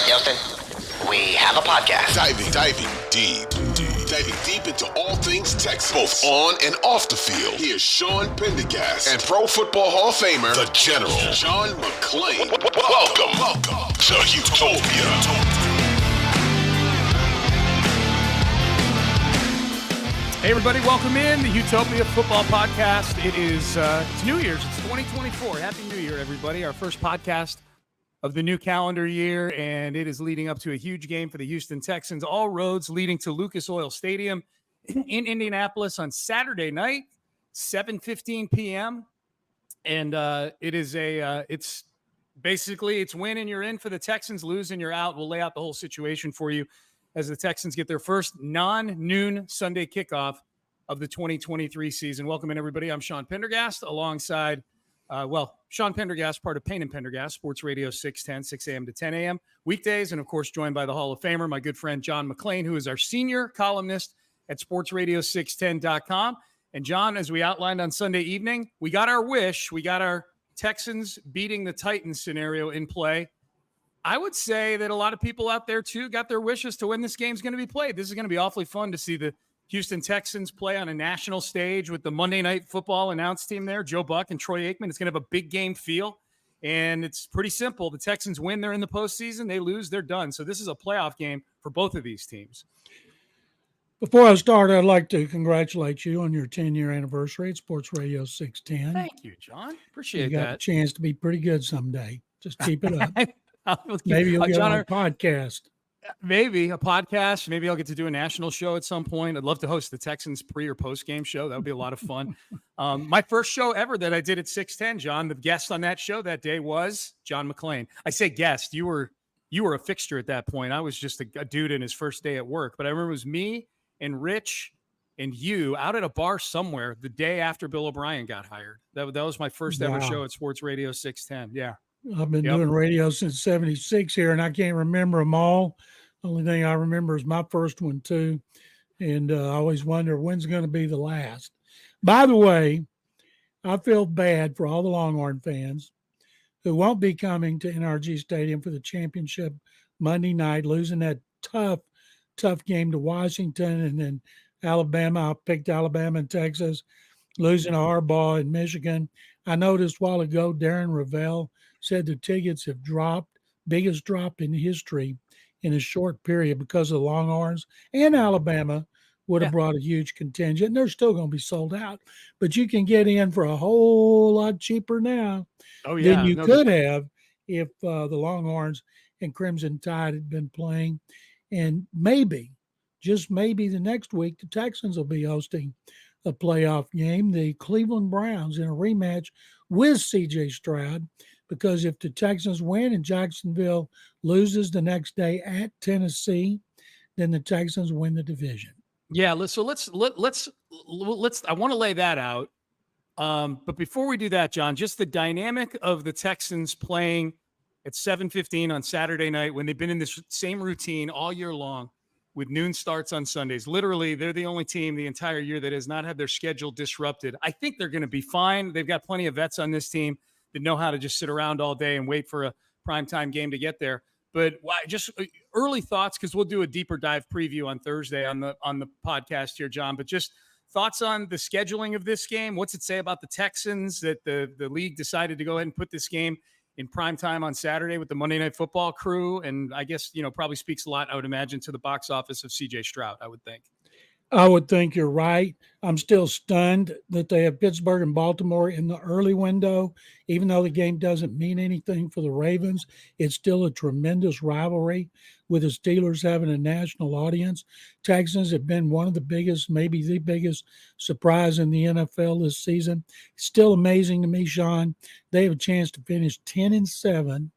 Houston, we have a podcast. Diving deep into all things Texans, both on and off the field. Here's Sean Pendergast and Pro Football Hall of Famer, the General, John McClain. Welcome to Houtopia. Hey everybody, welcome in the Houtopia Football Podcast. It's New Year's, it's 2024. Happy New Year, everybody. Our first podcast of the new calendar year, and it is leading up to a huge game for the Houston Texans. All roads leading to Lucas Oil Stadium in Indianapolis on Saturday night, 7:15 p.m. And it's win and you're in for the Texans, lose and you're out. We'll lay out the whole situation for you as the Texans get their first non-noon Sunday kickoff of the 2023 season. Welcome in, everybody. I'm Sean Pendergast alongside, Sean Pendergast, part of Payne and Pendergast, Sports Radio 610, 6 a.m. to 10 a.m. weekdays, and, of course, joined by the Hall of Famer, my good friend John McClain, who is our senior columnist at sportsradio610.com. And, John, as we outlined on Sunday evening, we got our wish. We got our Texans beating the Titans scenario in play. I would say that a lot of people out there, too, got their wishes to when this game's going to be played. This is going to be awfully fun to see the Houston Texans play on a national stage with the Monday Night Football announce team there, Joe Buck and Troy Aikman. It's going to have a big game feel, and it's pretty simple. The Texans win, they're in the postseason. They lose, they're done. So this is a playoff game for both of these teams. Before I start, I'd like to congratulate you on your 10-year anniversary at Sports Radio 610. Thank you, John. Appreciate that. You got a chance to be pretty good someday. Just keep it up. Maybe you'll get on a podcast. Maybe a podcast. Maybe I'll get to do a national show at some point. I'd love to host the Texans pre- or post-game show. That would be a lot of fun. My first show ever that I did at 610, John, the guest on that show that day was John McClain. I say guest. You were a fixture at that point. I was just a dude in his first day at work. But I remember it was me and Rich and you out at a bar somewhere the day after Bill O'Brien got hired. That was my first ever show at Sports Radio 610. Yeah. I've been doing radio since 76 here, and I can't remember them all. The only thing I remember is my first one, too. And I always wonder when's going to be the last. By the way, I feel bad for all the Longhorn fans who won't be coming to NRG Stadium for the championship Monday night, losing that tough game to Washington, and then Alabama. I picked Alabama and Texas, losing to Harbaugh in Michigan. I noticed a while ago Darren Ravel said the tickets have dropped, biggest drop in history in a short period because of the Longhorns, and Alabama would have brought a huge contingent. And they're still going to be sold out, but you can get in for a whole lot cheaper now than you could have if the Longhorns and Crimson Tide had been playing. And maybe, just maybe the next week, the Texans will be hosting a playoff game, the Cleveland Browns, in a rematch with C.J. Stroud. Because if the Texans win and Jacksonville loses the next day at Tennessee, then the Texans win the division. Yeah, let's I want to lay that out. But before we do that, John, just the dynamic of the Texans playing at 7:15 on Saturday night when they've been in this same routine all year long with noon starts on Sundays. Literally, they're the only team the entire year that has not had their schedule disrupted. I think they're going to be fine. They've got plenty of vets on this team that know how to just sit around all day and wait for a primetime game to get there. But just early thoughts, because we'll do a deeper dive preview on Thursday on the podcast here, John. But just thoughts on the scheduling of this game. What's it say about the Texans that the league decided to go ahead and put this game in primetime on Saturday with the Monday Night Football crew? And I guess, probably speaks a lot, I would imagine, to the box office of C.J. Stroud, I would think. I would think you're right. I'm still stunned that they have Pittsburgh and Baltimore in the early window. Even though the game doesn't mean anything for the Ravens, it's still a tremendous rivalry with the Steelers having a national audience. Texans have been one of the biggest, maybe the biggest surprise in the NFL this season. Still amazing to me, Sean. They have a chance to finish 10-7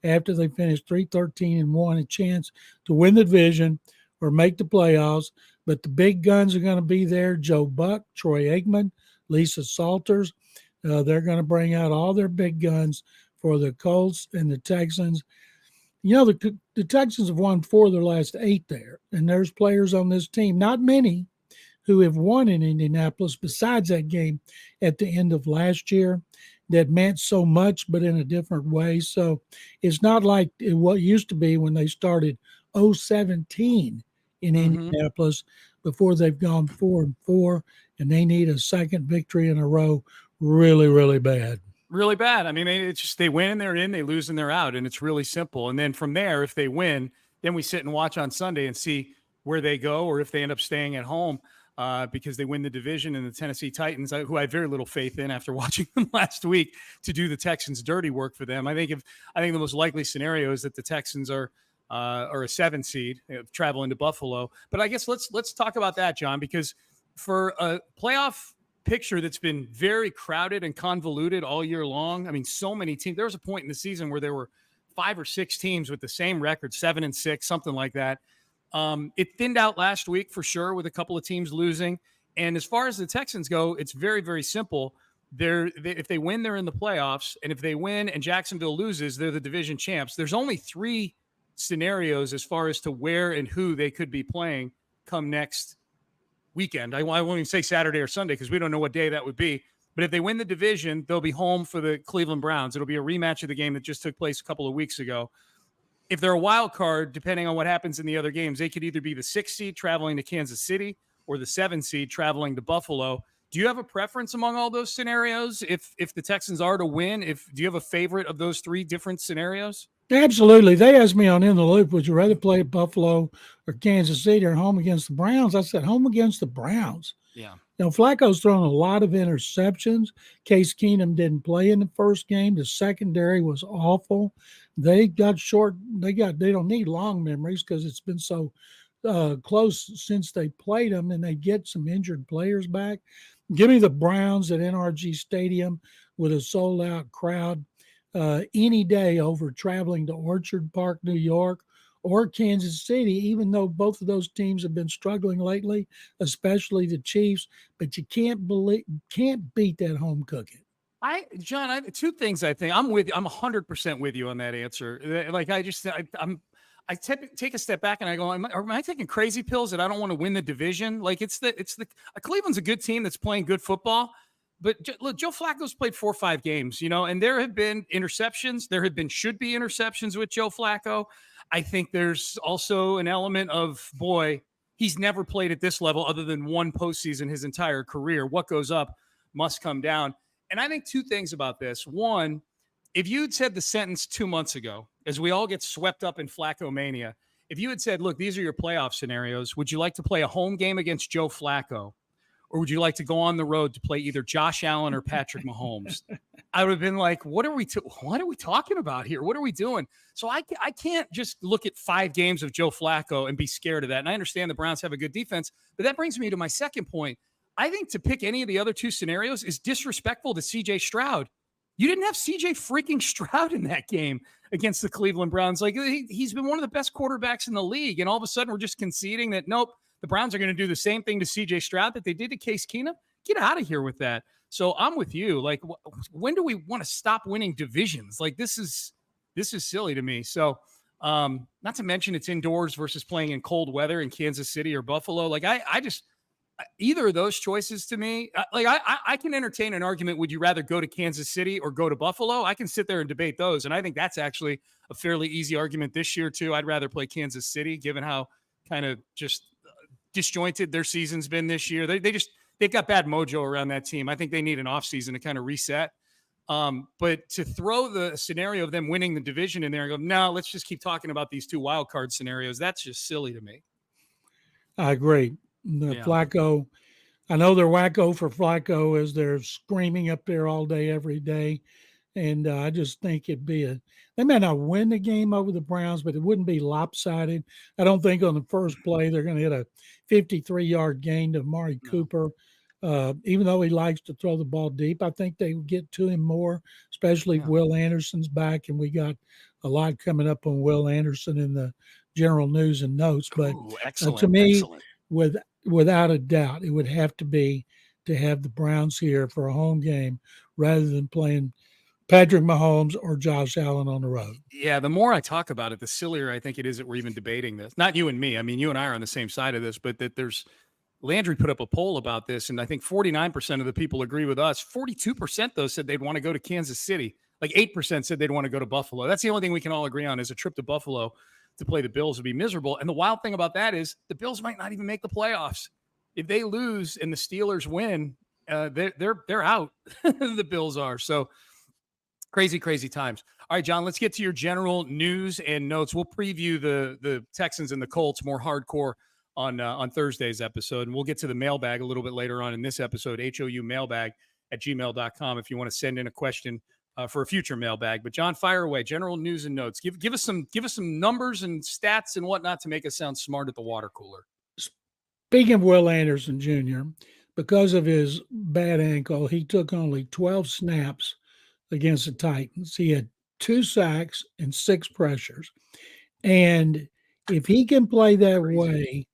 after they finished 3-13-1, a chance to win the division or make the playoffs. But the big guns are going to be there. Joe Buck, Troy Aikman, Lisa Salters. They're going to bring out all their big guns for the Colts and the Texans. The Texans have won 4 of their last 8 there. And there's players on this team, not many, who have won in Indianapolis besides that game at the end of last year. that meant so much, but in a different way. So it's not like what used to be when they started 017 in Indianapolis before they've gone 4-4, and they need a second victory in a row really, really bad. Really bad. I mean, it's just they win and they're in, they lose and they're out, and it's really simple. And then from there, if they win, then we sit and watch on Sunday and see where they go or if they end up staying at home because they win the division. And the Tennessee Titans, who I have very little faith in after watching them last week, to do the Texans' dirty work for them. I think the most likely scenario is that the Texans are a 7 seed traveling to Buffalo. But I guess let's talk about that, John, because for a playoff picture that's been very crowded and convoluted all year long. I mean, so many teams. There was a point in the season where there were 5 or 6 teams with the same record, 7-6, something like that. It thinned out last week for sure with a couple of teams losing. And as far as the Texans go, it's very, very simple. If they win, they're in the playoffs. And if they win and Jacksonville loses, they're the division champs. There's only 3 scenarios as far as to where and who they could be playing come next weekend. I won't even say Saturday or Sunday because we don't know what day that would be. But if they win the division, they'll be home for the Cleveland Browns. It'll be a rematch of the game that just took place a couple of weeks ago. If they're a wild card, depending on what happens in the other games, they could either be the 6 seed traveling to Kansas City or the 7 seed traveling to Buffalo. Do you have a preference among all those scenarios? If the Texans are to win, do you have a favorite of those 3 different scenarios? Absolutely. They asked me on In the Loop, would you rather play at Buffalo or Kansas City or home against the Browns? I said home against the Browns. Yeah. You know, Flacco's thrown a lot of interceptions. Case Keenum didn't play in the first game. The secondary was awful. They got short. They don't need long memories because it's been so close since they played them, and they get some injured players back. Give me the Browns at NRG Stadium with a sold-out crowd any day over traveling to Orchard Park, New York, or Kansas City, even though both of those teams have been struggling lately, especially the Chiefs. But you can't beat that home cooking. John, 2 things I think. I'm 100% with you on that answer. Like I take a step back and I go, am I taking crazy pills that I don't want to win the division? Like it's the Cleveland's a good team that's playing good football. But look, Joe Flacco's played 4 or 5 games, and there have been interceptions. There should be interceptions with Joe Flacco. I think there's also an element of, boy, he's never played at this level other than one postseason his entire career. What goes up must come down. And I think 2 things about this. One, if you had said the sentence 2 months ago, as we all get swept up in Flacco mania, if you had said, look, these are your playoff scenarios, would you like to play a home game against Joe Flacco? Or would you like to go on the road to play either Josh Allen or Patrick Mahomes? I would have been like, what are we talking about here? What are we doing? So I can't just look at 5 games of Joe Flacco and be scared of that. And I understand the Browns have a good defense, but that brings me to my second point. I think to pick any of the other 2 scenarios is disrespectful to C.J. Stroud. You didn't have C.J. freaking Stroud in that game against the Cleveland Browns. Like he's been one of the best quarterbacks in the league. And all of a sudden we're just conceding that, nope, the Browns are going to do the same thing to C.J. Stroud that they did to Case Keenum. Get out of here with that. So I'm with you. Like, when do we want to stop winning divisions? Like, this is silly to me. So, not to mention it's indoors versus playing in cold weather in Kansas City or Buffalo. Like, I just either of those choices to me, I can entertain an argument. Would you rather go to Kansas City or go to Buffalo? I can sit there and debate those, and I think that's actually a fairly easy argument this year too. I'd rather play Kansas City, given how kind of just disjointed their season's been this year. They've got bad mojo around that team. I think they need an offseason to kind of reset. But to throw the scenario of them winning the division in there and go, no, let's just keep talking about these 2 wild card scenarios. That's just silly to me. I agree. Flacco, I know they're wacko for Flacco as they're screaming up there all day, every day. And I just think they may not win the game over the Browns, but it wouldn't be lopsided. I don't think on the first play they're going to hit a 53-yard gain to Amari Cooper. Even though he likes to throw the ball deep, I think they would get to him more, especially if Will Anderson's back. And we got a lot coming up on Will Anderson in the general news and notes. But to me, without a doubt, it would have to be to have the Browns here for a home game rather than playing Patrick Mahomes or Josh Allen on the road. Yeah, the more I talk about it, the sillier I think it is that we're even debating this. Not you and me. I mean, you and I are on the same side of this, but that there's Landry put up a poll about this, and I think 49% of the people agree with us. 42%, though, said they'd want to go to Kansas City. Like 8% said they'd want to go to Buffalo. That's the only thing we can all agree on is a trip to Buffalo to play the Bills would be miserable. And the wild thing about that is the Bills might not even make the playoffs. If they lose and the Steelers win, they're out. The Bills are. So crazy times. All right, John, let's get to your general news and notes. We'll preview the Texans and the Colts more hardcore on Thursday's episode. And we'll get to the mailbag a little bit later on in this episode, houmailbag@gmail.com if you want to send in a question for a future mailbag. But John, fire away. General news and notes. Give us some numbers and stats and whatnot to make us sound smart at the water cooler. Speaking of Will Anderson Jr., because of his bad ankle, he took only 12 snaps against the Titans. He had 2 sacks and 6 pressures. And if he can play that way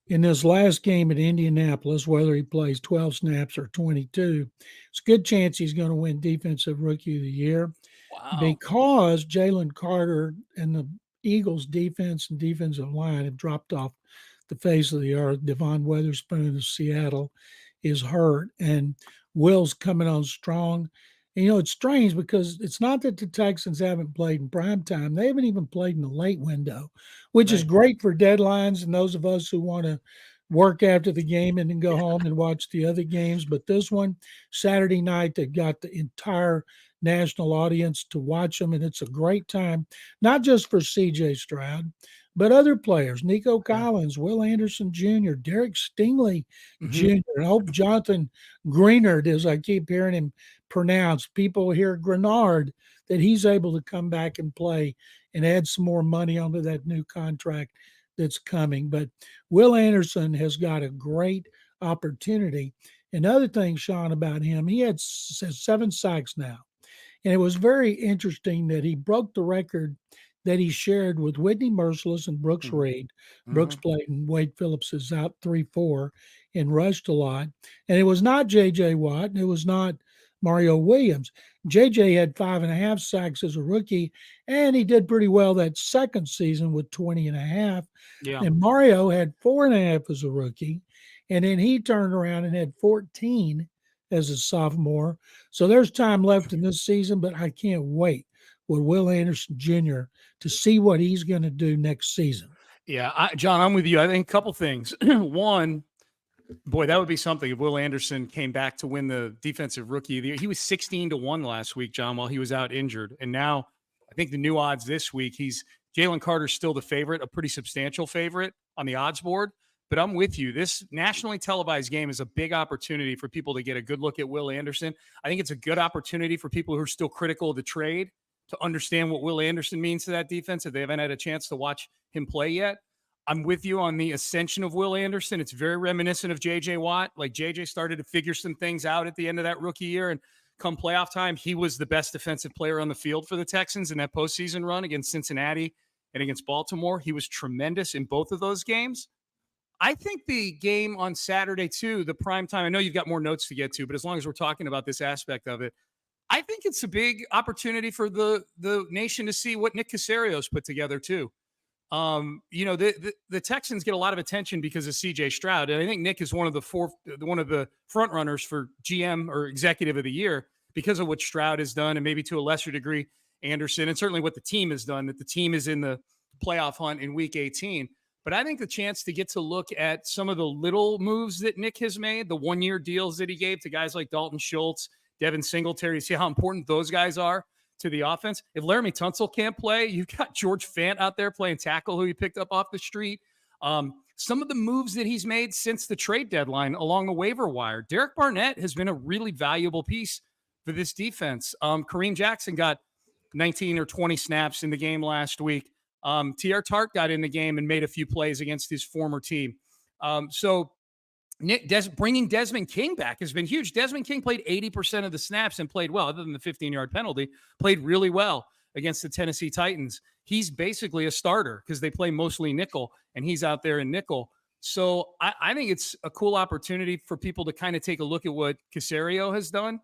in this last game at Indianapolis, whether he plays 12 snaps or 22, it's a good chance he's going to win Defensive Rookie of the Year. Wow. Because Jalen Carter and the Eagles' defense and defensive line have dropped off the face of the earth. Devon Witherspoon of Seattle is hurt, and Will's coming on strong. And, it's strange because it's not that the Texans haven't played in primetime. They haven't even played in the late window, which is great for deadlines and those of us who want to work after the game and then go home and watch the other games. But this one, Saturday night, they got the entire national audience to watch them, and it's a great time, not just for C.J. Stroud, but other players, Nico Collins, Will Anderson Jr., Derek Stingley Jr., and I hope Jonathan Greenard, as I keep hearing him pronounced, people hear Grenard, that he's able to come back and play and add some more money onto that new contract that's coming. But Will Anderson has got a great opportunity. Another thing, Sean, about him, he had 7 sacks now. And it was very interesting that he broke the record that he shared with Whitney Merciless and Brooks Reed. Brooks played and Wade Phillips is out 3-4 and rushed a lot. And it was not J.J. Watt, and it was not Mario Williams. J.J. had 5.5 sacks as a rookie, and he did pretty well that second season with 20.5. Yeah. And Mario had 4.5 as a rookie, and then he turned around and had 14 as a sophomore. So there's time left in this season, but I can't wait with Will Anderson Jr. to see what he's going to do next season. Yeah, John, I'm with you. I think a couple things. One, boy, that would be something if Will Anderson came back to win the Defensive Rookie of the Year. He was 16-1 last week, John, while he was out injured. And now I think the new odds this week, Jalen Carter's still the favorite, a pretty substantial favorite on the odds board. But I'm with you. This nationally televised game is a big opportunity for people to get a good look at Will Anderson. I think it's a good opportunity for people who are still critical of the trade to understand what Will Anderson means to that defense if they haven't had a chance to watch him play yet. I'm with you on the ascension of Will Anderson. It's very reminiscent of J.J. Watt. Like J.J. started to figure some things out at the end of that rookie year, and come playoff time, he was the best defensive player on the field for the Texans in that postseason run against Cincinnati and against Baltimore. He was tremendous in both of those games. I think the game on Saturday, too, the primetime, I know you've got more notes to get to, but as long as we're talking about this aspect of it, I think it's a big opportunity for the nation to see what Nick Caserio's put together, too. The Texans get a lot of attention because of C.J. Stroud, and I think Nick is one of the front runners for GM or Executive of the Year because of what Stroud has done, and maybe to a lesser degree Anderson, and certainly what the team has done. That the team is in the playoff hunt in Week 18. But I think the chance to get to look at some of the little moves that Nick has made, the one-year deals that he gave to guys like Dalton Schultz, Devin Singletary, see how important those guys are to the offense. If Laramie Tunsil can't play, you've got George Fant out there playing tackle who he picked up off the street. Some of the moves that he's made since the trade deadline along the waiver wire. Derek Barnett has been a really valuable piece for this defense. Kareem Jackson got 19 or 20 snaps in the game last week. T.R. Tart got in the game and made a few plays against his former team. So bringing Desmond King back has been huge. Desmond King played 80% of the snaps and played well, other than the 15-yard penalty, played really well against the Tennessee Titans. He's basically a starter because they play mostly nickel, and he's out there in nickel. So I think it's a cool opportunity for people to kind of take a look at what Caserio has done.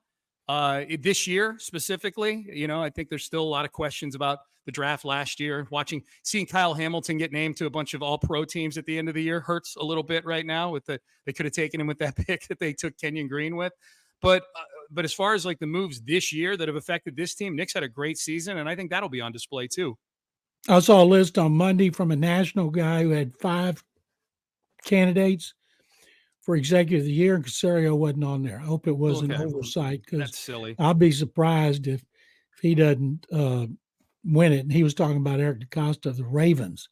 This year specifically, I think there's still a lot of questions about the draft last year. Seeing Kyle Hamilton get named to a bunch of all-pro teams at the end of the year hurts a little bit right now. They could have taken him with that pick that they took Kenyon Green with. But as far as like the moves this year that have affected this team, Nick's had a great season, and I think that'll be on display too. I saw a list on Monday from a national guy who had 5 candidates for executive of the year, and Caserio wasn't on there. I hope it was an oversight, because that's silly. I'll be surprised if he doesn't win it. And he was talking about Eric DeCosta of the Ravens,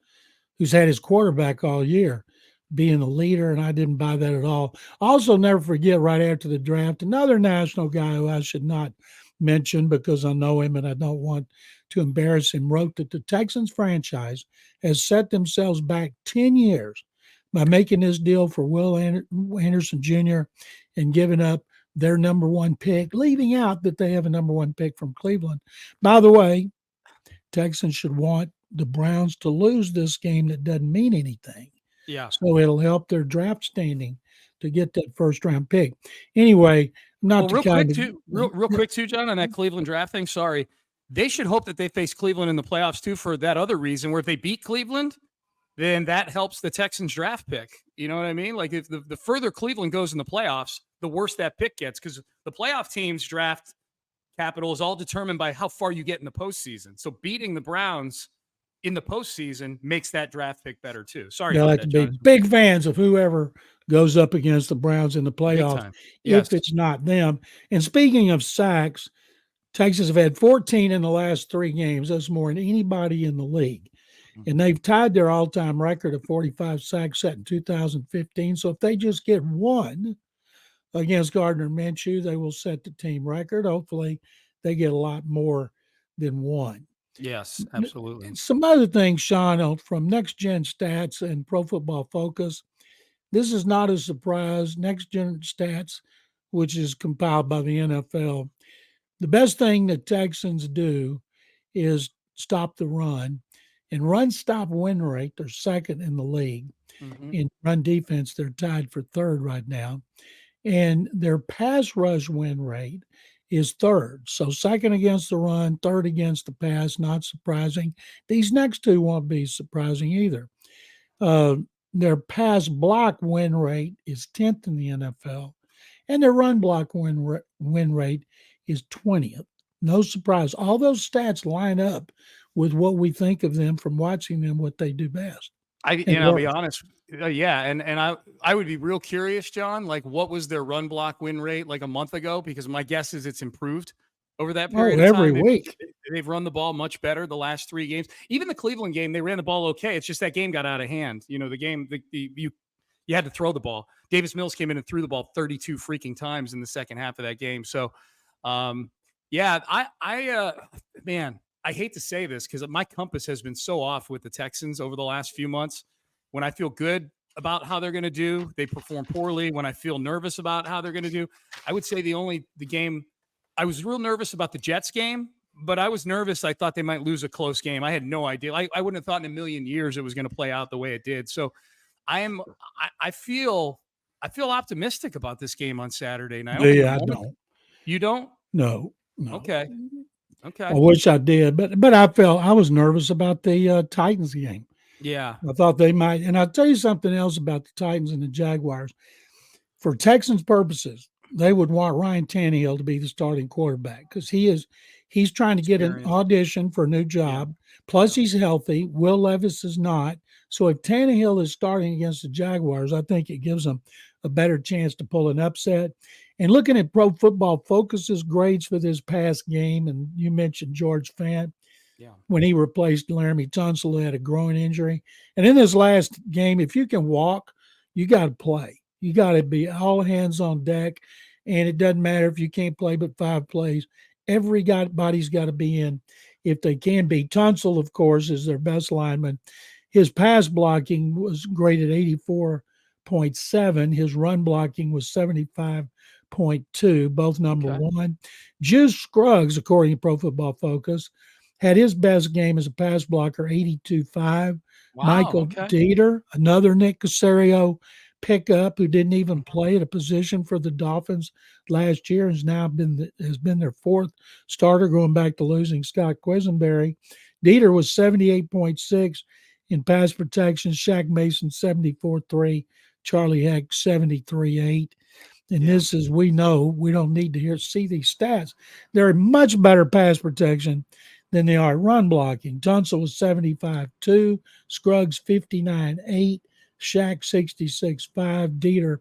who's had his quarterback all year being the leader, and I didn't buy that at all. Also, never forget, right after the draft, another national guy who I should not mention because I know him and I don't want to embarrass him, wrote that the Texans franchise has set themselves back 10 years by making this deal for Will Anderson Jr. and giving up their number 1 pick, leaving out that they have a number 1 pick from Cleveland. By the way, Texans should want the Browns to lose this game that doesn't mean anything. Yeah. So it'll help their draft standing to get that first-round pick. Anyway, real quick too, John, on that Cleveland draft thing. Sorry. They should hope that they face Cleveland in the playoffs too, for that other reason, where if they beat Cleveland, then that helps the Texans draft pick. You know what I mean? Like, if the further Cleveland goes in the playoffs, the worse that pick gets, because the playoff team's draft capital is all determined by how far you get in the postseason. So beating the Browns in the postseason makes that draft pick better too. Sorry. They like to be big fans of whoever goes up against the Browns in the playoffs, if it's not them. And speaking of sacks, Texas have had 14 in the last 3 games. That's more than anybody in the league. And they've tied their all-time record of 45 sacks set in 2015. So if they just get 1 against Gardner Minshew, they will set the team record. Hopefully they get a lot more than 1. Yes, absolutely. Some other things, Sean, from Next Gen Stats and Pro Football Focus. This is not a surprise. Next Gen Stats, which is compiled by the NFL, the best thing that Texans do is stop the run. And run stop win rate, they're second in the league. In run defense, they're tied for 3rd right now. And their pass rush win rate is 3rd. So 2nd against the run, 3rd against the pass, not surprising. These next 2 won't be surprising either. Their pass block win rate is 10th in the NFL. And their run block win rate is 20th. No surprise. All those stats line up with what we think of them from watching them, what they do best. I'll be honest. And I would be real curious, John, like, what was their run block win rate like a month ago? Because my guess is it's improved over that period of time. Every week. They've run the ball much better the last 3 games. Even the Cleveland game, they ran the ball okay. It's just that game got out of hand. The game, you had to throw the ball. Davis Mills came in and threw the ball 32 freaking times in the second half of that game. So, I hate to say this because my compass has been so off with the Texans over the last few months. When I feel good about how they're going to do, they perform poorly. When I feel nervous about how they're going to do, I would say the game I was real nervous about the Jets game, but I was nervous. I thought they might lose a close game. I had no idea. I wouldn't have thought in a million years it was going to play out the way it did. So I feel optimistic about this game on Saturday night. I don't. You don't? No. Okay. I wish I did, but I was nervous about the Titans game. Yeah. I thought they might. And I'll tell you something else about the Titans and the Jaguars. For Texans purposes, they would want Ryan Tannehill to be the starting quarterback because he's trying to get an audition for a new job. Yeah. Plus, he's healthy. Will Levis is not. So if Tannehill is starting against the Jaguars, I think it gives them a better chance to pull an upset. And looking at Pro Football Focus's grades for this past game, and you mentioned George Fant, when he replaced Laramie Tunsil, who had a groin injury. And in this last game, if you can walk, you got to play. You got to be all hands on deck. And it doesn't matter if you can't play but 5 plays. Everybody's got to be in if they can be. Tunsil, of course, is their best lineman. His pass blocking was graded 84.7. His run blocking was 75.2, both number 1. Juice Scruggs, according to Pro Football Focus, had his best game as a pass blocker, 82.5. Michael Dieter, another Nick Caserio pickup who didn't even play at a position for the Dolphins last year, has now been their fourth starter going back to losing Scott Quisenberry. Dieter was 78.6 in pass protection. Shaq Mason 74.3. Charlie Heck 73.8. And this is, we know, we don't need to see these stats. They're much better pass protection than they are run blocking. Tunsil was 75.2, Scruggs 59.8, Shaq 66.5, Dieter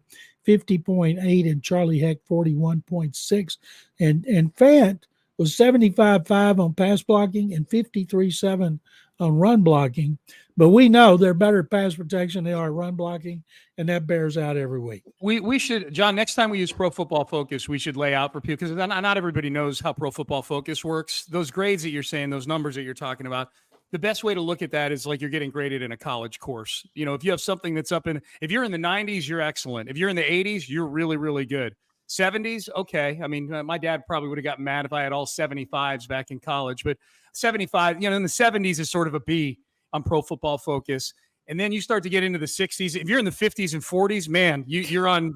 50.8, and Charlie Heck 41.6. And Fant was 75.5 on pass blocking and 53.7 on run blocking. But we know they're better pass protection than they are run blocking, and that bears out every week. We should, John, next time we use Pro Football Focus, we should lay out for people, because not everybody knows how Pro Football Focus works. Those grades that you're saying, those numbers that you're talking about, the best way to look at that is like you're getting graded in a college course. You know, if you have something that's if you're in the 90s, you're excellent. If you're in the 80s, you're really, really good. 70s, okay. I mean, my dad probably would have gotten mad if I had all 75s back in college, but 75, in the 70s is sort of a B on Pro Football Focus. And then you start to get into the 60s. If you're in the 50s and 40s, man, you're on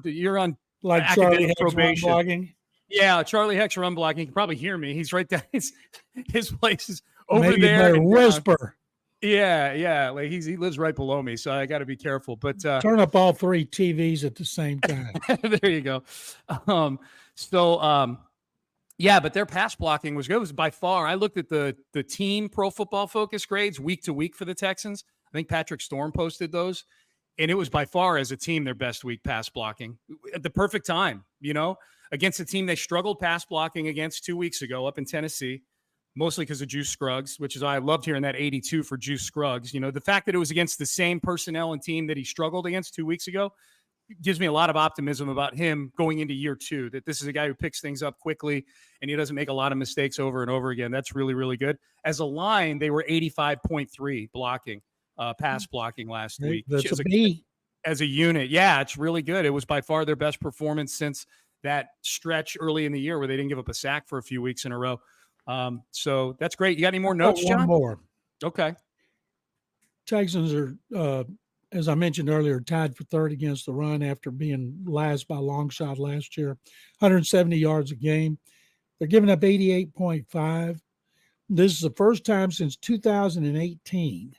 like academic Charlie probation. Run blocking. Yeah, Charlie Heck's run blocking. You can probably hear me. He's right there. His place is over Maybe there. You better whisper. Yeah. Like he lives right below me, so I got to be careful. But turn up all three TVs at the same time. There you go. Yeah, but their pass blocking was good. It was by far. I looked at the team Pro Football Focus grades week to week for the Texans. I think Patrick Storm posted those, and it was by far as a team their best week pass blocking at the perfect time. Against a team they struggled pass blocking against 2 weeks ago up in Tennessee, mostly because of Juice Scruggs, which is I loved hearing that 82 for Juice Scruggs. The fact that it was against the same personnel and team that he struggled against 2 weeks ago gives me a lot of optimism about him going into year two, that this is a guy who picks things up quickly and he doesn't make a lot of mistakes over and over again. That's really, really good. As a line, they were 85.3 blocking, pass blocking last week. That's a B. As a unit. Yeah, it's really good. It was by far their best performance since that stretch early in the year where they didn't give up a sack for a few weeks in a row. So that's great. You got any more notes, John? One more. Okay. Texans are, as I mentioned earlier, tied for third against the run after being last by a long shot last year, 170 yards a game. They're giving up 88.5. This is the first time since 2018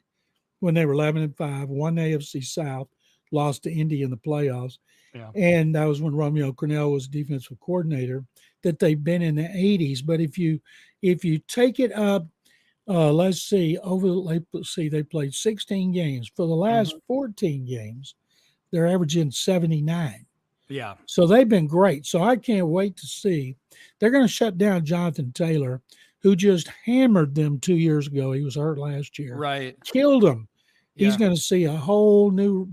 when they were 11-5, won the AFC South, lost to Indy in the playoffs. Yeah. And that was when Romeo Crennel was defensive coordinator, that they've been in the 80s. But if you take it up, let's see, they played 16 games. For the last 14 games, they're averaging 79. Yeah. So they've been great. So I can't wait to see. They're going to shut down Jonathan Taylor, who just hammered them 2 years ago. He was hurt last year. Right. Killed them. Yeah. He's going to see a whole new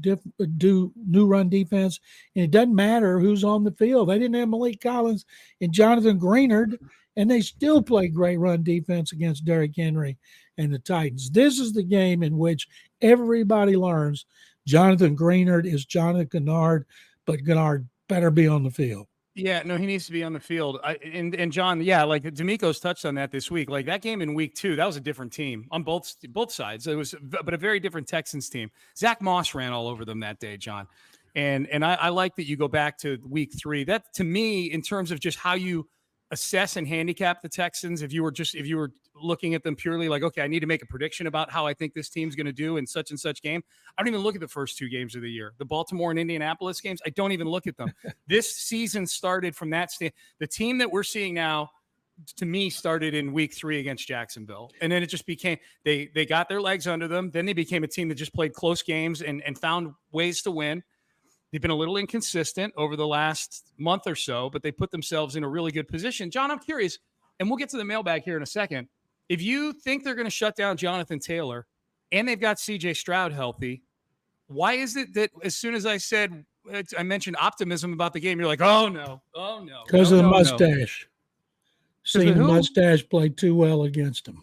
run defense, and it doesn't matter who's on the field. They didn't have Malik Collins and Jonathan Greenard, and they still play great run defense against Derrick Henry and the Titans. This is the game in which everybody learns Jonathan Greenard is Jonathan Gennard, but Gennard better be on the field. Yeah, no, he needs to be on the field. And John, yeah, like D'Amico's touched on that this week. Like that game in week 2, that was a different team on both sides. It was, but a very different Texans team. Zach Moss ran all over them that day, John. And I like that you go back to week 3. That to me, in terms of just how you assess and handicap the Texans, if you were looking at them purely like, okay, I need to make a prediction about how I think this team's going to do in such and such game, I don't even look at the first 2 games of the year. The Baltimore and Indianapolis games, I don't even look at them. This season started from that the team that we're seeing now, to me, started in week 3 against Jacksonville. And then it just became, they got their legs under them. Then they became a team that just played close games and found ways to win. They've been a little inconsistent over the last month or so, but they put themselves in a really good position. John, I'm curious, and we'll get to the mailbag here in a second. If you think they're going to shut down Jonathan Taylor and they've got C.J. Stroud healthy, why is it that as soon as I mentioned optimism about the game, you're like, oh, no. Because of the mustache. No. Seeing the mustache play too well against him.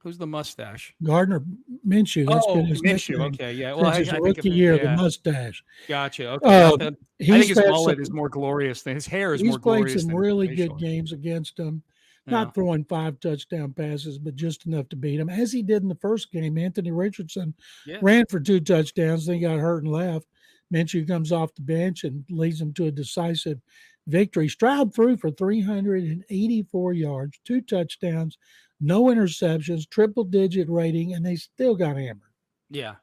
Who's the mustache? Gardner Minshew. That's been his Minshew. nickname. Okay, yeah. Well, his rookie year, the mustache. Gotcha. Okay. I think his mullet some, is more glorious than his hair is more He's glorious. played some really good games against him. Not throwing 5 touchdown passes, but just enough to beat him, as he did in the first game. Anthony Richardson ran for 2 touchdowns, then he got hurt and left. Minshew comes off the bench and leads them to a decisive victory. Stroud threw for 384 yards, 2 touchdowns, no interceptions, triple-digit rating, and they still got hammered. Yeah.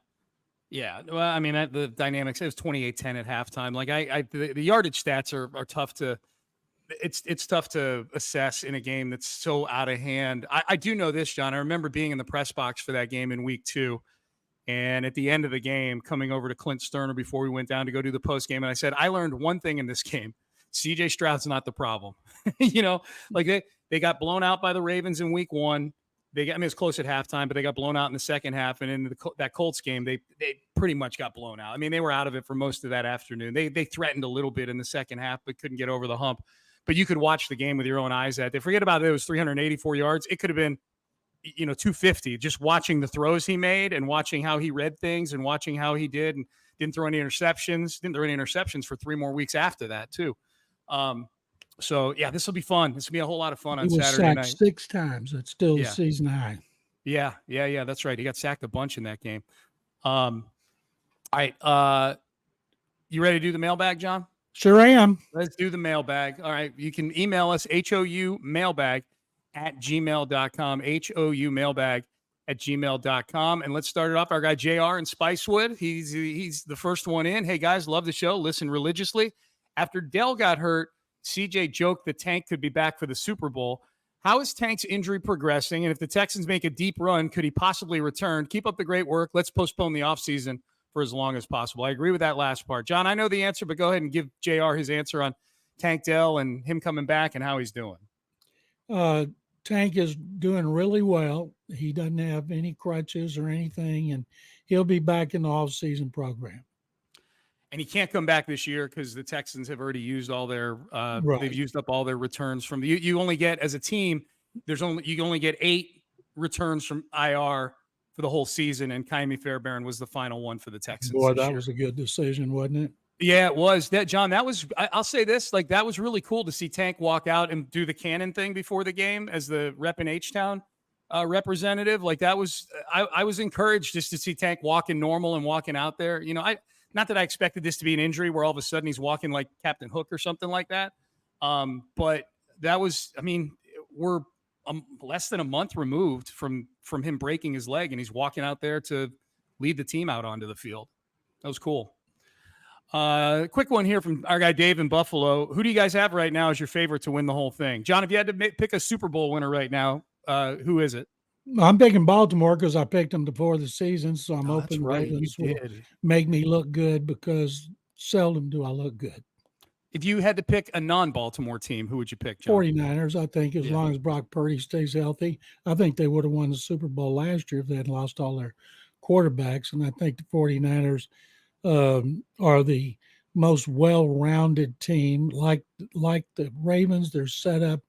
Yeah. Well, I mean, the dynamics, it was 28-10 at halftime. Like the yardage stats are tough to, it's tough to assess in a game that's so out of hand. I do know this, John. I remember being in the press box for that game in week 2. And at the end of the game, coming over to Clint Stoerner before we went down to go do the post game. And I said, I learned one thing in this game. CJ Stroud's not the problem. Like they got blown out by the Ravens in week 1. It's close at halftime, but they got blown out in the second half. And in that Colts game, they pretty much got blown out. I mean, they were out of it for most of that afternoon. They threatened a little bit in the second half, but couldn't get over the hump. But you could watch the game with your own eyes. They forget about it. It was 384 yards. It could have been, 250, just watching the throws he made and watching how he read things and watching how he did, and didn't throw any interceptions for 3 more weeks after that too. So yeah, this will be fun. This will be a whole lot of fun on Saturday night. 6 times. That's still the season high. Yeah. That's right. He got sacked a bunch in that game. All right. You ready to do the mailbag, John? Sure am. Let's do the mailbag. All right. You can email us houmailbag@gmail.com, houmailbag@gmail.com. And let's start it off. Our guy JR in Spicewood. He's the first one in. Hey guys, love the show. Listen religiously. After Dell got hurt, CJ joked that Tank could be back for the Super Bowl. How is Tank's injury progressing? And if the Texans make a deep run, could he possibly return? Keep up the great work. Let's postpone the offseason for as long as possible. I agree with that last part. John, I know the answer, but go ahead and give JR his answer on Tank Dell and him coming back and how he's doing. Tank is doing really well. He doesn't have any crutches or anything, and he'll be back in the off-season program. And he can't come back this year because the Texans have already used all their they've used up all their returns from you only get, as a team, you only get 8 returns from IR for the whole season, and Kaimi Fairbairn was the final one for the Texans. Boy, that was a good decision, wasn't it? Yeah, it was. John, that was, I'll say this, like, that was really cool to see Tank walk out and do the cannon thing before the game as the rep in H-Town representative. Like, that was, I was encouraged just to see Tank walking normal and walking out there. Not that I expected this to be an injury where all of a sudden he's walking like Captain Hook or something like that. But that was, we're less than a month removed from him breaking his leg, and he's walking out there to lead the team out onto the field. That was cool. Quick one here from our guy Dave in Buffalo. Who do you guys have right now as your favorite to win the whole thing? John, if you had to pick a Super Bowl winner right now, who is it? I'm picking Baltimore because I picked them before the season, so I'm hoping right. Ravens will make me look good, because seldom do I look good. If you had to pick a non-Baltimore team, who would you pick, John? 49ers, I think, as long as Brock Purdy stays healthy. I think they would have won the Super Bowl last year if they had lost all their quarterbacks, and I think the 49ers are the most well-rounded team. Like the Ravens, they're set up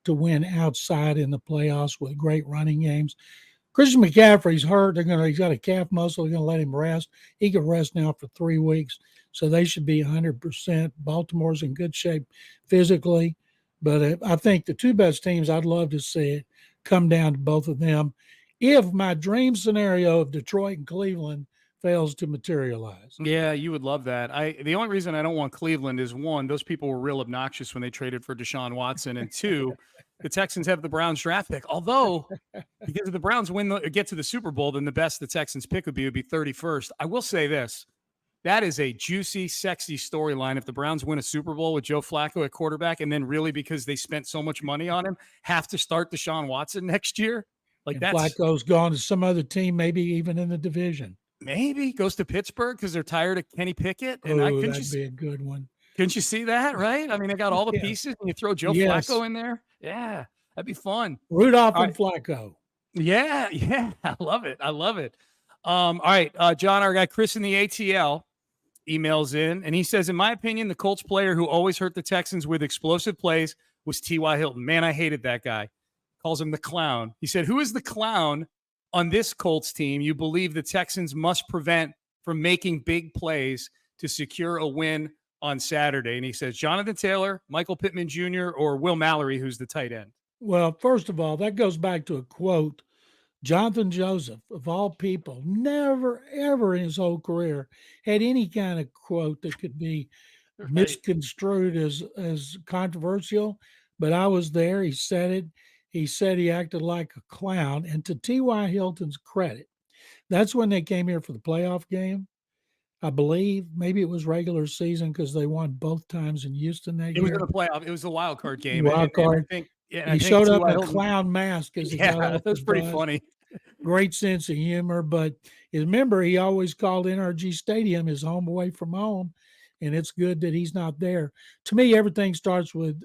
to win outside in the playoffs with great running games. Christian McCaffrey's hurt. He's got a calf muscle. They're going to let him rest. He can rest now for 3 weeks, so they should be 100%. Baltimore's in good shape physically, but I think the 2 best teams, I'd love to see it come down to both of them. If my dream scenario of Detroit and Cleveland fails to materialize. Yeah, you would love that. The only reason I don't want Cleveland is, 1, those people were real obnoxious when they traded for Deshaun Watson, and 2, the Texans have the Browns draft pick. Although, because if the Browns get to the Super Bowl, then the best the Texans pick would be 31st. I will say this. That is a juicy, sexy storyline if the Browns win a Super Bowl with Joe Flacco at quarterback, and then really, because they spent so much money on him, have to start Deshaun Watson next year. Like, that's Flacco's gone to some other team, maybe even in the division. Maybe goes to Pittsburgh because they're tired of Kenny Pickett. And that'd be a good one. Couldn't you see that, right? I mean, they got all the pieces, and you throw Joe Flacco in there. Yeah, that'd be fun. Rudolph and Flacco. Yeah. I love it. All right, John, our guy Chris in the ATL emails in, and he says, in my opinion, the Colts player who always hurt the Texans with explosive plays was T.Y. Hilton. Man, I hated that guy. Calls him the clown. He said, who is the clown on this Colts team you believe the Texans must prevent from making big plays to secure a win on Saturday? And he says, Jonathan Taylor, Michael Pittman Jr., or Will Mallory, who's the tight end. Well, first of all, that goes back to a quote Jonathan Joseph, of all people, never, ever in his whole career had any kind of quote that could be Right. misconstrued as controversial. But I was there. He said it. He said he acted like a clown. And to T.Y. Hilton's credit, that's when they came here for the playoff game. I believe maybe it was regular season because they won both times in Houston that It was in year. the playoff. It was the wild card game. Wild And I card. think, He showed up T.Y. in a Hilton- clown mask as he got Yeah, off that's the pretty bus. funny. Great sense of humor. But remember, he always called NRG Stadium his home away from home. And it's good that he's not there. To me, everything starts with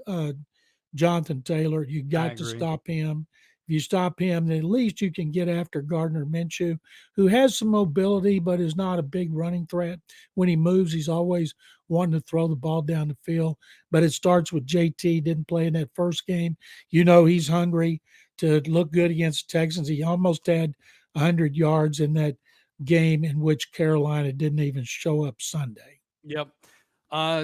Jonathan Taylor. You got to agree. stop him. If you stop him, then at least you can get after Gardner Minshew, who has some mobility but is not a big running threat. When he moves, he's always wanting to throw the ball down the field. But it starts with JT, didn't play in that first game. You know he's hungry to look good against the Texans. He almost had 100 yards in that game in which Carolina didn't even show up Sunday. Yep.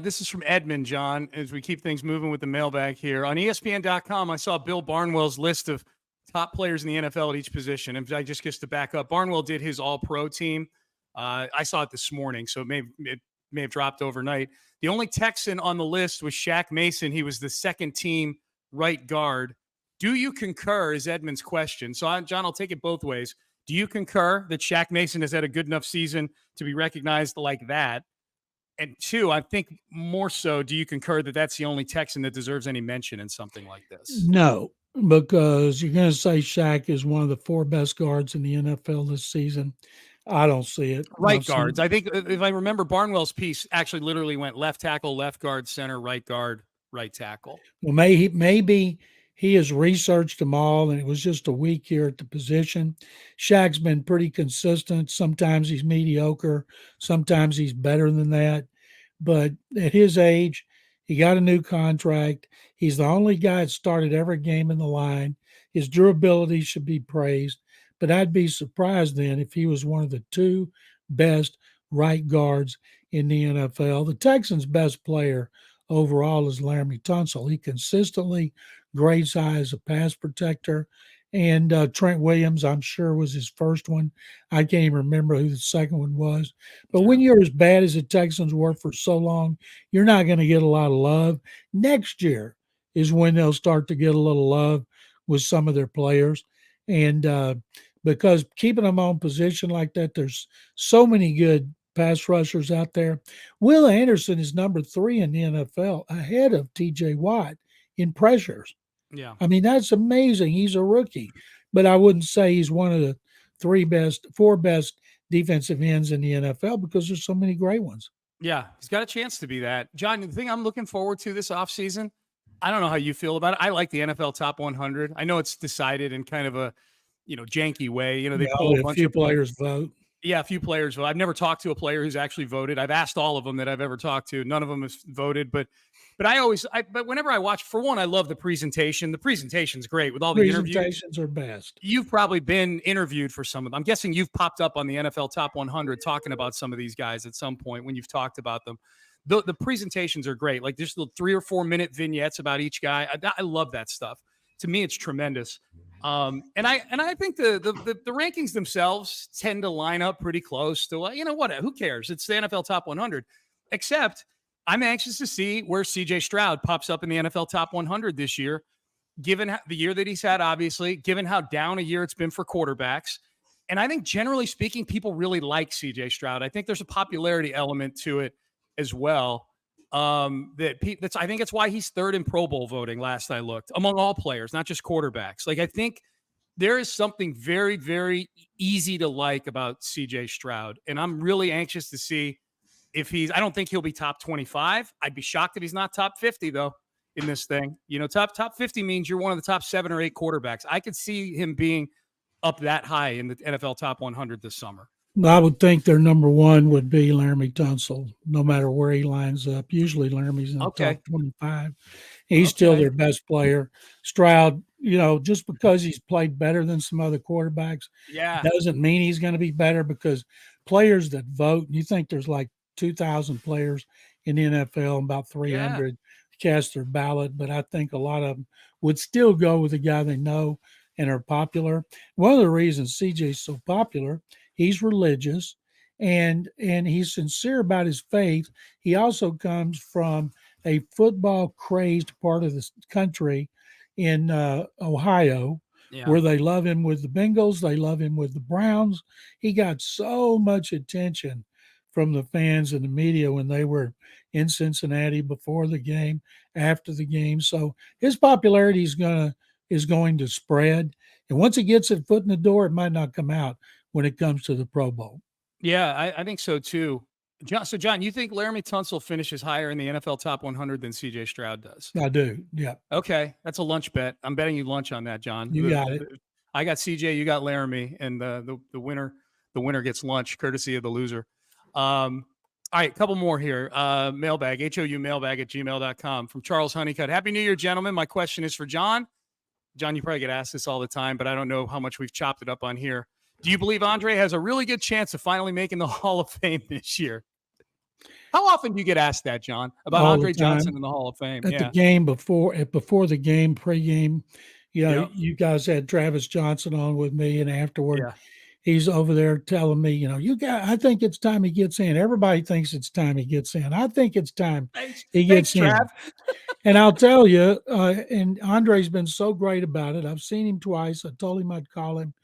This is from Edmund, John, as we keep things moving with the mailbag here. On ESPN.com, I saw Bill Barnwell's list of top players in the NFL at each position. And I just to back up, Barnwell did his all-pro team. I saw it this morning, so it may have dropped overnight. The only Texan on the list was Shaq Mason. He was the second team right guard. Do you concur is Edmund's question. So, John, I'll take it both ways. Do you concur that Shaq Mason has had a good enough season to be recognized like that? And two, I think more so, do you concur that that's the only Texan that deserves any mention in something like this? No, because you're going to say Shaq is one of the 4 best guards in the NFL this season. I don't see it. Right guards. I think if I remember, Barnwell's piece actually literally went left tackle, left guard, center, right guard, right tackle. Well, maybe he has researched them all, and it was just a week here at the position. Shaq's been pretty consistent. Sometimes he's mediocre. Sometimes he's better than that. But at his age, he got a new contract. He's the only guy that started every game in the line. His durability should be praised. But I'd be surprised then if he was one of the 2 best right guards in the NFL. The Texans' best player overall is Laramie Tunsil. He consistently grades high as a pass protector. And Trent Williams, I'm sure, was his first one. I can't even remember who the second one was. But when you're as bad as the Texans were for so long, you're not going to get a lot of love. Next year is when they'll start to get a little love with some of their players. And because keeping them on position like that, there's so many good pass rushers out there. Will Anderson is number 3 in the NFL, ahead of TJ Watt in pressures. Yeah. I mean, that's amazing. He's a rookie, but I wouldn't say he's one of the 4 best defensive ends in the NFL because there's so many great ones. Yeah, he's got a chance to be that. John, the thing I'm looking forward to this offseason, I don't know how you feel about it. I like the NFL Top 100. I know it's decided in kind of a, janky way. They pull a bunch few of players vote. Yeah, a few players vote. I've never talked to a player who's actually voted. I've asked all of them that I've ever talked to. None of them have voted, but whenever I watch, for one, I love the presentation. The presentation's great with all the interviews. Presentations are best. You've probably been interviewed for some of them. I'm guessing you've popped up on the NFL Top 100 talking about some of these guys at some point when you've talked about them. The presentations are great. Like just little 3 or 4 minute vignettes about each guy. I love that stuff. To me, it's tremendous. And I think the rankings themselves tend to line up pretty close to, who cares? It's the NFL Top 100. Except I'm anxious to see where CJ Stroud pops up in the NFL Top 100 this year, given the year that he's had, obviously, given how down a year it's been for quarterbacks. And I think generally speaking, people really like CJ Stroud. I think there's a popularity element to it as well. I think it's why he's 3rd in Pro Bowl voting last I looked, among all players, not just quarterbacks. Like, I think there is something very, very easy to like about CJ Stroud. And I'm really anxious to see if I don't think he'll be top 25. I'd be shocked if he's not top 50 though in this thing. Top 50 means you're one of the top 7 or 8 quarterbacks. I could see him being up that high in the NFL Top 100 this summer. I would think their number 1 would be Laramie Tunsil, no matter where he lines up. Usually Laramie's in the top 25. He's still their best player. Stroud, just because he's played better than some other quarterbacks, doesn't mean he's going to be better, because players that vote, you think there's like 2,000 players in the NFL, about 300 cast their ballot, but I think a lot of them would still go with the guy they know and are popular. One of the reasons CJ's so popular, he's religious and he's sincere about his faith. He also comes from a football crazed part of the country in Ohio, where they love him with the Bengals, they love him with the Browns. He got so much attention from the fans and the media when they were in Cincinnati before the game, after the game. So his popularity is going to spread. And once he gets his foot in the door, it might not come out when it comes to the Pro Bowl. Yeah, I think so too. John, you think Laramie Tunsil finishes higher in the NFL top 100 than CJ Stroud does? I do. Yeah. Okay. That's a lunch bet. I'm betting you lunch on that, John. You got it. I got CJ, you got Laramie, and the winner gets lunch courtesy of the loser. All right, a couple more here. Mailbag, HOUmailbag@gmail.com from Charles Honeycutt. Happy New Year, gentlemen. My question is for John. John, you probably get asked this all the time, but I don't know how much we've chopped it up on here. Do you believe Andre has a really good chance of finally making the Hall of Fame this year? How often do you get asked that, John, about all Andre Johnson in the Hall of Fame? At the game before the game, pregame, you guys had Travis Johnson on with me, and afterward, he's over there telling me, I think it's time he gets in. Everybody thinks it's time he gets in. I think it's time he gets in. And I'll tell you, and Andre's been so great about it. I've seen him twice. I told him I'd call him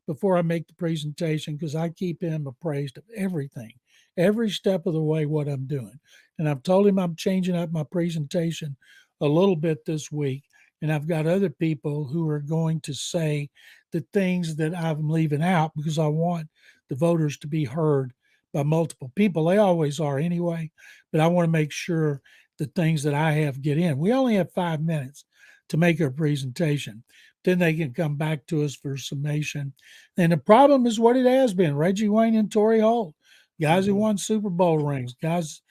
before I make the presentation because I keep him appraised of everything, every step of the way, what I'm doing. And I've told him I'm changing up my presentation a little bit this week. And I've got other people who are going to say the things that I'm leaving out because I want the voters to be heard by multiple people. They always are anyway, but I want to make sure the things that I have get in. We only have 5 minutes to make our presentation. Then they can come back to us for summation. And the problem is what it has been. Reggie Wayne and Torrey Holt, guys who won Super Bowl rings, guys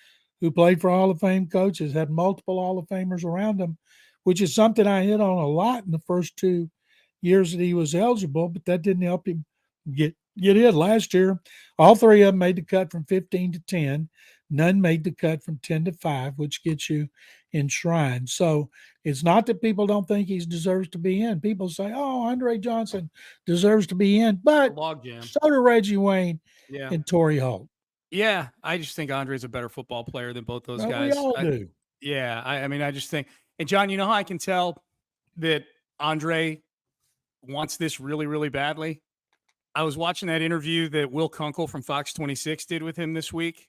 who played for Hall of Fame coaches, had multiple Hall of Famers around them, which is something I hit on a lot in the first 2 years that he was eligible, but that didn't help him get in. Last year, all three of them made the cut from 15 to 10. None made the cut from 10 to 5, which gets you enshrined. So it's not that people don't think he deserves to be in. People say, oh, Andre Johnson deserves to be in, but so do Reggie Wayne and Torrey Holt. Yeah, I just think Andre's a better football player than both those guys. We all do. Yeah, I just think – and, John, you know how I can tell that Andre wants this really, really badly? I was watching that interview that Will Kunkel from Fox 26 did with him this week,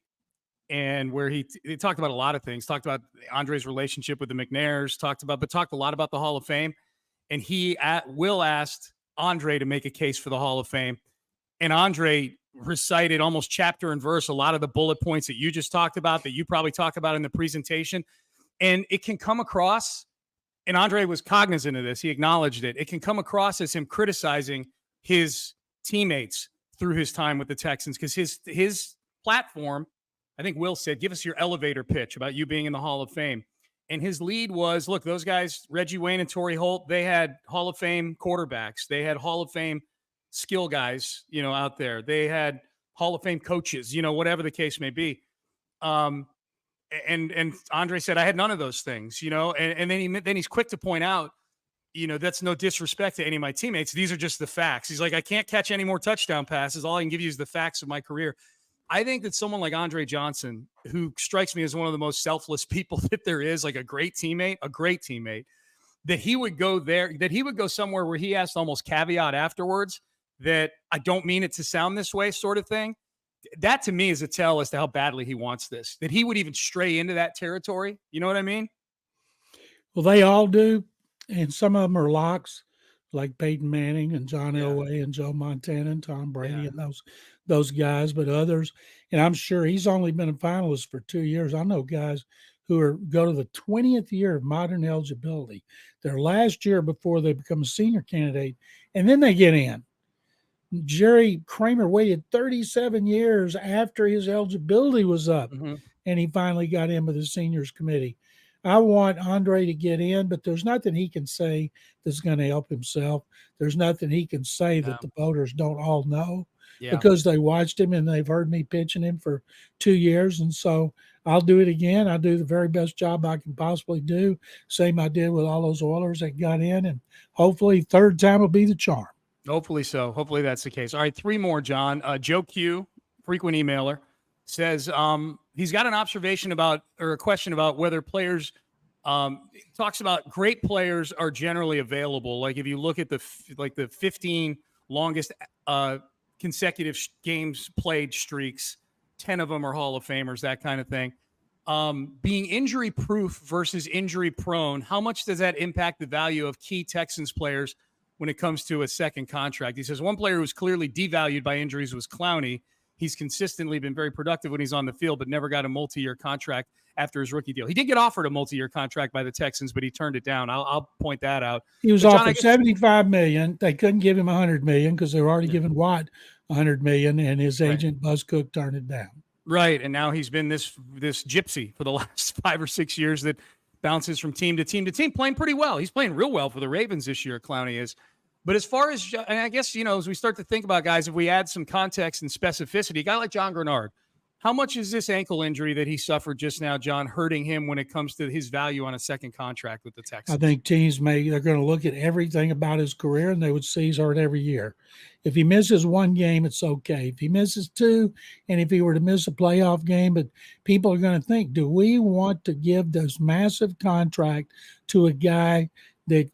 and where he talked about a lot of things, talked about Andre's relationship with the McNairs, talked a lot about the Hall of Fame. And Will asked Andre to make a case for the Hall of Fame. And Andre recited almost chapter and verse a lot of the bullet points that you just talked about, that you probably talk about in the presentation. And it can come across, and Andre was cognizant of this, he acknowledged it, it can come across as him criticizing his teammates through his time with the Texans, because his platform, I think Will said, give us your elevator pitch about you being in the Hall of Fame. And his lead was, look, those guys, Reggie Wayne and Torrey Holt, they had Hall of Fame quarterbacks. They had Hall of Fame skill guys, out there. They had Hall of Fame coaches, whatever the case may be. And Andre said, I had none of those things, and then he's quick to point out, that's no disrespect to any of my teammates. These are just the facts. He's like, I can't catch any more touchdown passes. All I can give you is the facts of my career. I think that someone like Andre Johnson, who strikes me as one of the most selfless people that there is, like a great teammate, that he would go there, that he would go somewhere where he has to almost caveat afterwards that I don't mean it to sound this way sort of thing. That to me is a tell as to how badly he wants this, that he would even stray into that territory. You know what I mean? Well, they all do. And some of them are locks, like Peyton Manning and John Elway and Joe Montana and Tom Brady and those guys, but others. And I'm sure he's only been a finalist for 2 years. I know guys who go to the 20th year of modern eligibility, their last year before they become a senior candidate, and then they get in. Jerry Kramer waited 37 years after his eligibility was up, and he finally got in with the seniors committee. I want Andre to get in, but there's nothing he can say that's going to help himself. There's nothing he can say that the voters don't all know because they watched him and they've heard me pitching him for 2 years. And so I'll do it again. I'll do the very best job I can possibly do. Same I did with all those Oilers that got in, and hopefully third time will be the charm. Hopefully so. Hopefully that's the case. All right, 3 more, John. Joe Q, frequent emailer, says he's got an observation about, or a question about whether players, talks about great players are generally available. Like if you look at the 15 longest consecutive games played streaks, 10 of them are Hall of Famers, that kind of thing. Being injury proof versus injury prone, how much does that impact the value of key Texans players when it comes to a second contract? He says one player who was clearly devalued by injuries was Clowney. He's consistently been very productive when he's on the field, but never got a multi-year contract after his rookie deal. He did get offered a multi-year contract by the Texans, but he turned it down. I'll point that out. He was offered $75 million. They couldn't give him $100 million because they were already giving Watt $100 million, and his agent Buzz Cook turned it down. Right, and now he's been this gypsy for the last 5 or 6 years that bounces from team to team to team, playing pretty well. He's playing real well for the Ravens this year, Clowney is. But as far as, and I guess, as we start to think about guys, if we add some context and specificity, a guy like John Grenard, how much is this ankle injury that he suffered just now, John, hurting him when it comes to his value on a second contract with the Texans? I think teams they're going to look at everything about his career, and they would see he's hurt every year. If he misses one game, it's okay. If he misses 2, and if he were to miss a playoff game, but people are going to think, do we want to give this massive contract to a guy that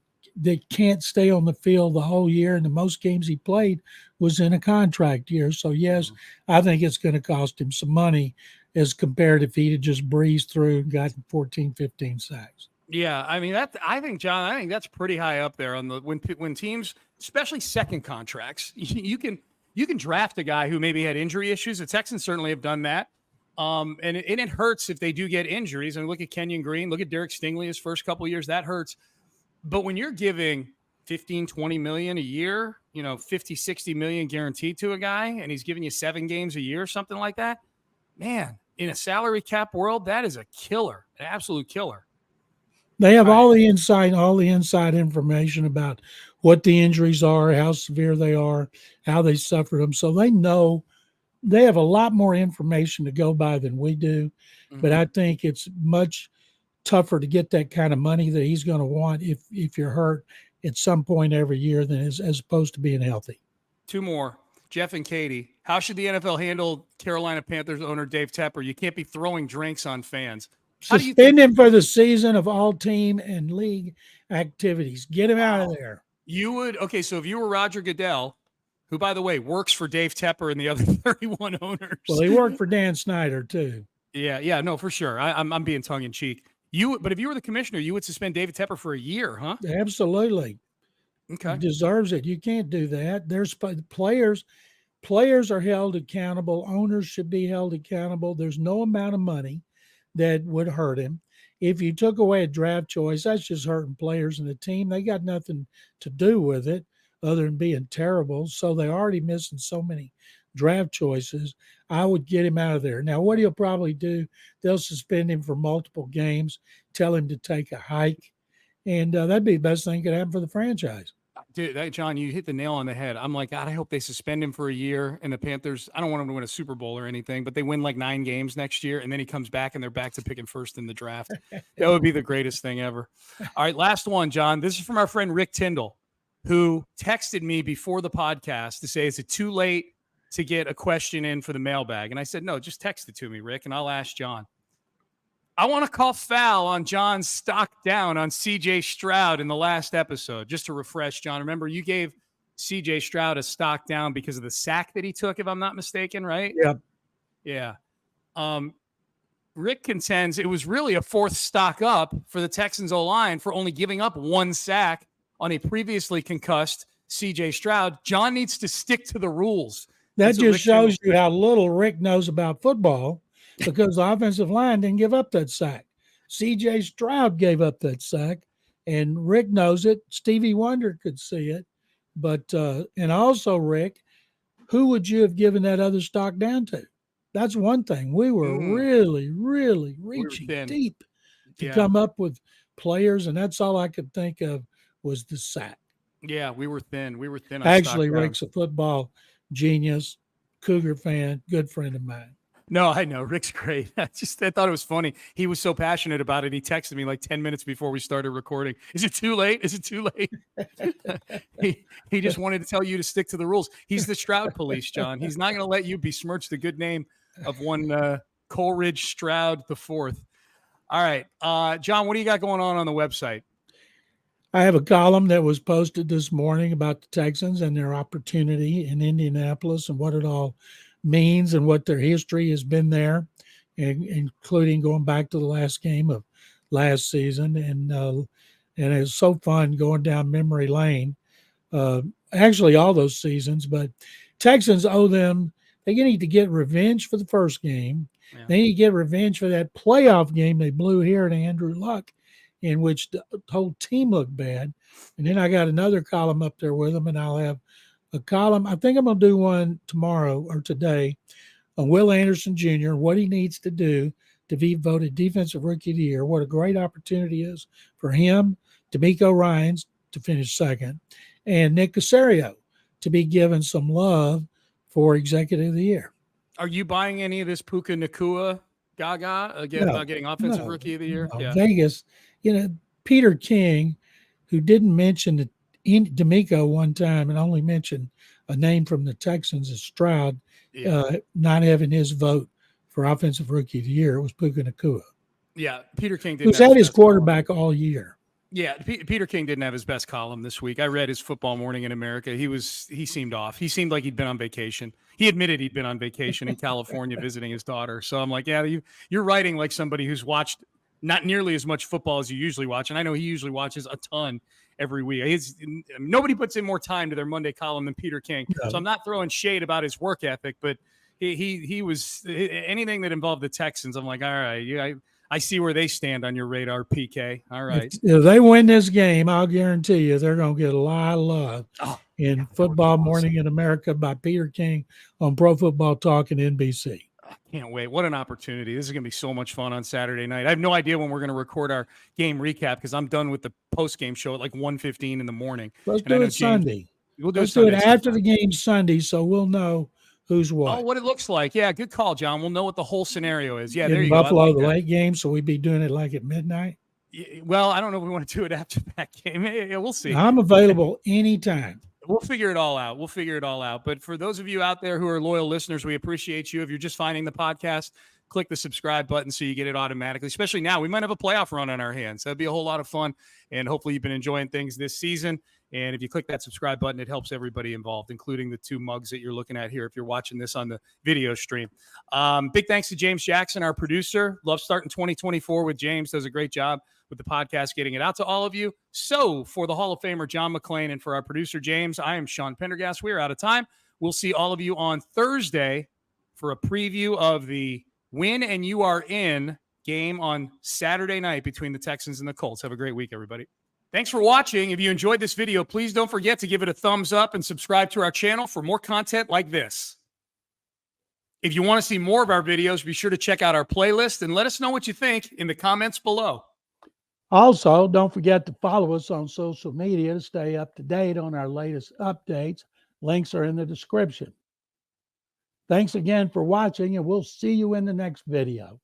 can't stay on the field the whole year, and the most games he played was in a contract year? So, yes, I think it's going to cost him some money as compared if he'd have just breezed through and gotten 14, 15 sacks. Yeah, I mean, I think that's pretty high up there on the when teams, especially second contracts, you can draft a guy who maybe had injury issues. The Texans certainly have done that. And it hurts if they do get injuries. I mean, look at Kenyon Green, look at Derek Stingley his first couple of years, that hurts. But when you're giving 15, 20 million a year, 50, 60 million guaranteed to a guy, and he's giving you 7 games a year or something like that, man, in a salary cap world, that is a killer, an absolute killer. They have all the inside information about what the injuries are, how severe they are, how they suffered them. So they know they have a lot more information to go by than we do. Mm-hmm. But I think it's much tougher to get that kind of money that he's going to want if you're hurt at some point every year than as opposed to being healthy. 2 more. Jeff and Katie, how should the NFL handle Carolina Panthers owner Dave Tepper? You can't be throwing drinks on fans. Suspend him for the season of all team and league activities. Get him out of there. You would? Okay, so if you were Roger Goodell, who, by the way, works for Dave Tepper and the other 31 owners. Well, he worked for Dan Snyder, too. Yeah, no, for sure. I'm being tongue-in-cheek. But if you were the commissioner, you would suspend David Tepper for a year, huh? Absolutely. Okay. He deserves it. You can't do that. There's players are held accountable. Owners should be held accountable. There's no amount of money that would hurt him. If you took away a draft choice, that's just hurting players and the team. They got nothing to do with it other than being terrible. So they're already missing so many draft choices. I would get him out of there. Now, what he'll probably do, they'll suspend him for multiple games, tell him to take a hike, and that'd be the best thing that could happen for the franchise. Dude, John, you hit the nail on the head. I'm like, God, I hope they suspend him for a year. And the Panthers, I don't want him to win a Super Bowl or anything, but they win like 9 games next year, and then he comes back and they're back to picking first in the draft. That would be the greatest thing ever. All right, last one, John. This is from our friend Rick Tyndall, who texted me before the podcast to say, is it too late to get a question in for the mailbag? And I said, no, just text it to me, Rick, and I'll ask John. I want to call foul on John's stock down on C.J. Stroud in the last episode, just to refresh, John. Remember, you gave C.J. Stroud a stock down because of the sack that he took, if I'm not mistaken, right? Yep. Yeah. Rick contends it was really a 4th stock up for the Texans O-line for only giving up 1 sack on a previously concussed C.J. Stroud. John needs to stick to the rules. That just shows you how little Rick knows about football, because the offensive line didn't give up that sack. C.J. Stroud gave up that sack, and Rick knows it. Stevie Wonder could see it. But and also, Rick, who would you have given that other stock down to? That's one thing. We were really, really reaching deep to come up with players, and that's all I could think of was the sack. Yeah, we were thin. We were thin. Actually, Rick's a football genius, Cougar fan, good friend of mine. No, I know. Rick's great. I thought it was funny. He was so passionate about it. He texted me like 10 minutes before we started recording. Is it too late? Is it too late? he just wanted to tell you to stick to the rules. He's the Stroud police, John. He's not going to let you besmirch the good name of one Coleridge Stroud the fourth. All right. John, what do you got going on the website? I have a column that was posted this morning about the Texans and their opportunity in Indianapolis and what it all means and what their history has been there, including going back to the last game of last season. And it's so fun going down memory lane. Actually, all those seasons, but Texans owe them. They need to get revenge for the first game. Yeah. They need to get revenge for that playoff game they blew here to Andrew Luck, in which the whole team looked bad. And then I got another column up there with them, and I'll have a column. I think I'm going to do one tomorrow or today on Will Anderson Jr., what he needs to do to be voted Defensive Rookie of the Year, what a great opportunity is for him, D'Amico Ryans to finish second, and Nick Caserio to be given some love for Executive of the Year. Are you buying any of this Puka Nacua gaga again about getting Offensive Rookie of the Year? No. Yeah. Vegas, Peter King, who didn't mention D'Amico one time and only mentioned a name from the Texans as Stroud, not having his vote for Offensive Rookie of the Year, it was Puka Nacua. Yeah, Peter King who's had his quarterback all year. Yeah, Peter King didn't have his best column this week. I read his Football Morning in America. He seemed off. He seemed like he'd been on vacation. He admitted he'd been on vacation in California visiting his daughter. So I'm like, yeah, you're writing like somebody who's watched not nearly as much football as you usually watch. And I know he usually watches a ton every week. Nobody puts in more time to their Monday column than Peter King. No. So I'm not throwing shade about his work ethic, but he was anything that involved the Texans. I'm like, all right, I see where they stand on your radar, PK. All right. If they win this game, I'll guarantee you they're going to get a lot of love in Football Morning in America by Peter King on Pro Football Talk and NBC. I can't wait. What an opportunity. This is going to be so much fun on Saturday night. I have no idea when we're going to record our game recap because I'm done with the post-game show at like 1:15 in the morning. Let's do it Sunday. Let's do it after the game Sunday so we'll know who's what. Oh, what it looks like. Yeah, good call, John. We'll know what the whole scenario is. Yeah, there you Buffalo, go. Buffalo, the late game, so we'd be doing it like at midnight? Well, I don't know if we want to do it after that game. Yeah, we'll see. I'm available anytime. We'll figure it all out. But for those of you out there who are loyal listeners, we appreciate you. If you're just finding the podcast, click the subscribe button so you get it automatically, especially now. We might have a playoff run on our hands. That'd be a whole lot of fun. And hopefully you've been enjoying things this season. And if you click that subscribe button, it helps everybody involved, including the two mugs that you're looking at here if you're watching this on the video stream. Big thanks to James Jackson, our producer. Love starting 2024 with James. Does a great job with the podcast, getting it out to all of you. So for the Hall of Famer, John McClain, and for our producer, James, I am Sean Pendergast. We are out of time. We'll see all of you on Thursday for a preview of the Win and You Are In game on Saturday night between the Texans and the Colts. Have a great week, everybody. Thanks for watching. If you enjoyed this video, please don't forget to give it a thumbs up and subscribe to our channel for more content like this. If you want to see more of our videos, be sure to check out our playlist and let us know what you think in the comments below. Also, don't forget to follow us on social media to stay up to date on our latest updates. Links are in the description. Thanks again for watching, and we'll see you in the next video.